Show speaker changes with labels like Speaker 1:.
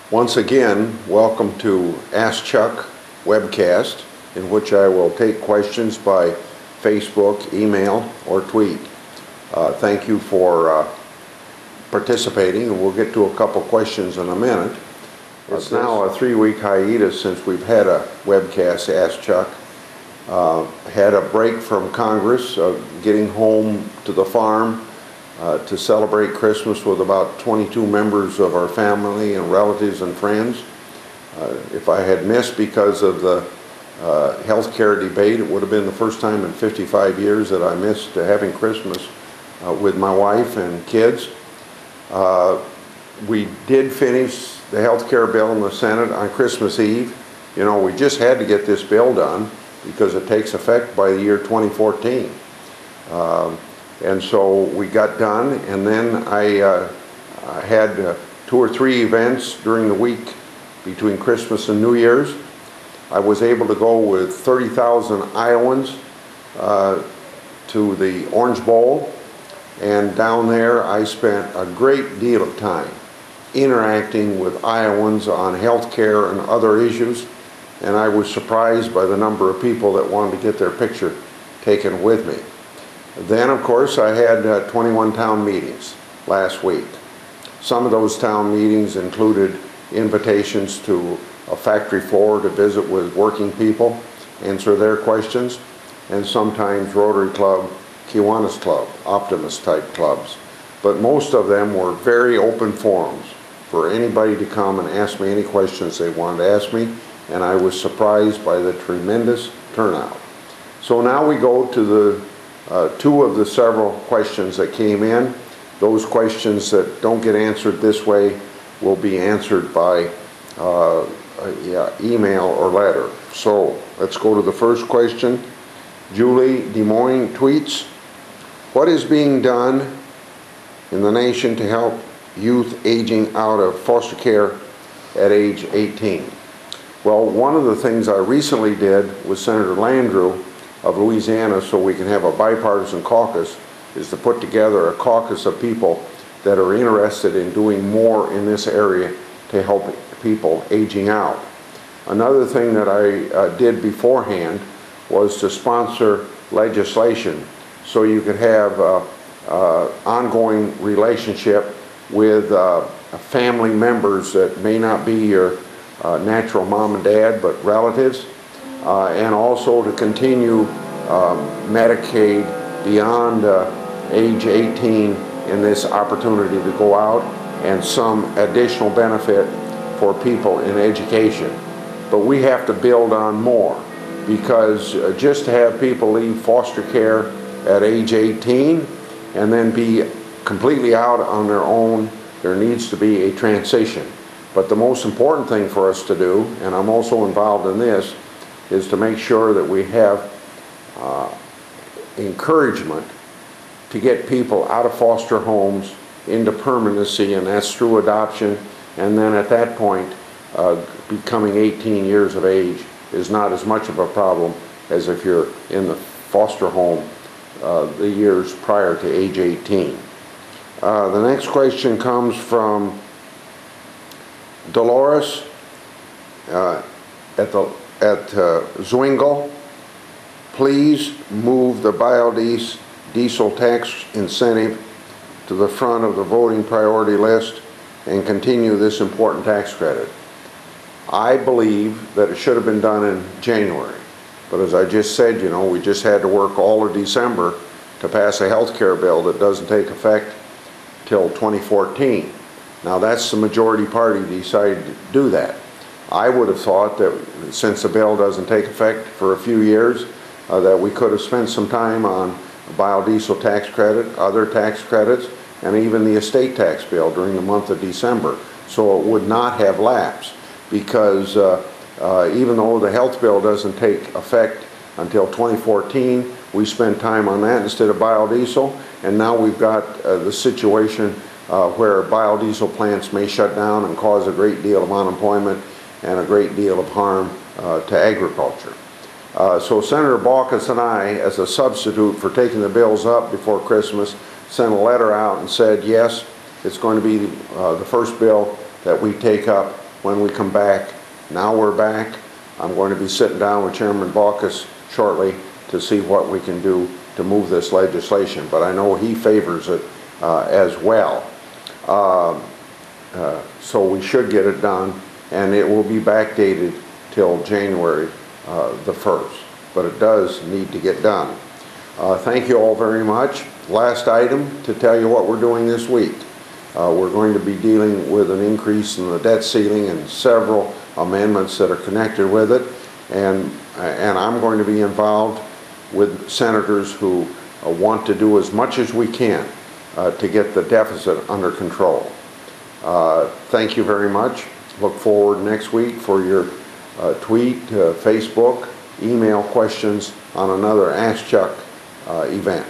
Speaker 1: Once again, welcome to Ask Chuck webcast, in which I will take questions by Facebook, email, or tweet. Thank you for participating, and we'll get to a couple questions in a minute. It's now a 3-week hiatus since we've had a webcast, Ask Chuck. Had a break from Congress, getting home to the farm to celebrate Christmas with about 22 members of our family and relatives and friends. If I had missed because of the health care debate, it would have been the first time in 55 years that I missed having Christmas with my wife and kids. We did finish the health care bill in the Senate on Christmas Eve. You know, we just had to get this bill done because it takes effect by the year 2014. And so we got done, and then I had 2 or 3 events during the week between Christmas and New Year's. I was able to go with 30,000 Iowans to the Orange Bowl, and down there I spent a great deal of time interacting with Iowans on health care and other issues, and I was surprised by the number of people that wanted to get their picture taken with me. Then, of course, I had 21 town meetings last week. Some of those town meetings included invitations to a factory floor to visit with working people, answer their questions, and sometimes Rotary Club, Kiwanis Club, Optimist type clubs. But most of them were very open forums for anybody to come and ask me any questions they wanted to ask me, and I was surprised by the tremendous turnout. So now we go to the 2 of the several questions that came in. Those questions that don't get answered this way will be answered by email or letter. So let's go to the first question. Julie Des Moines tweets, "What is being done in the nation to help youth aging out of foster care at age 18? Well, one of the things I recently did with Senator Landrieu of Louisiana, so we can have a bipartisan caucus, is to put together a caucus of people that are interested in doing more in this area to help people aging out. Another thing that I did beforehand was to sponsor legislation so you could have ongoing relationship with family members that may not be your natural mom and dad, but relatives. And also to continue Medicaid beyond age 18 in this opportunity to go out, and some additional benefit for people in education. But we have to build on more, because just to have people leave foster care at age 18 and then be completely out on their own, there needs to be a transition. But the most important thing for us to do, and I'm also involved in this, is to make sure that we have encouragement to get people out of foster homes into permanency, and that's through adoption. And then at that point, becoming 18 years of age is not as much of a problem as if you're in the foster home the years prior to age 18. The next question comes from Dolores at Zwingle. Please move the biodiesel tax incentive to the front of the voting priority list and continue this important tax credit. I believe that it should have been done in January, but as I just said, you know, we just had to work all of December to pass a health care bill that doesn't take effect till 2014. Now that's the majority party decided to do that. I would have thought that since the bill doesn't take effect for a few years, that we could have spent some time on biodiesel tax credit, other tax credits, and even the estate tax bill during the month of December, so it would not have lapsed. Because even though the health bill doesn't take effect until 2014, we spent time on that instead of biodiesel, and now we've got the situation where biodiesel plants may shut down and cause a great deal of unemployment and a great deal of harm to agriculture. So Senator Baucus and I, as a substitute for taking the bills up before Christmas, sent a letter out and said, yes, it's going to be the first bill that we take up when we come back. Now we're back. I'm going to be sitting down with Chairman Baucus shortly to see what we can do to move this legislation, but I know he favors it as well. So we should get it done, and it will be backdated till January the 1st, but it does need to get done. Thank you all very much. Last item to tell you what we're doing this week. We're going to be dealing with an increase in the debt ceiling and several amendments that are connected with it, and I'm going to be involved with senators who want to do as much as we can to get the deficit under control. Thank you very much. Look forward next week for your tweet, Facebook, email questions on another Ask Chuck event.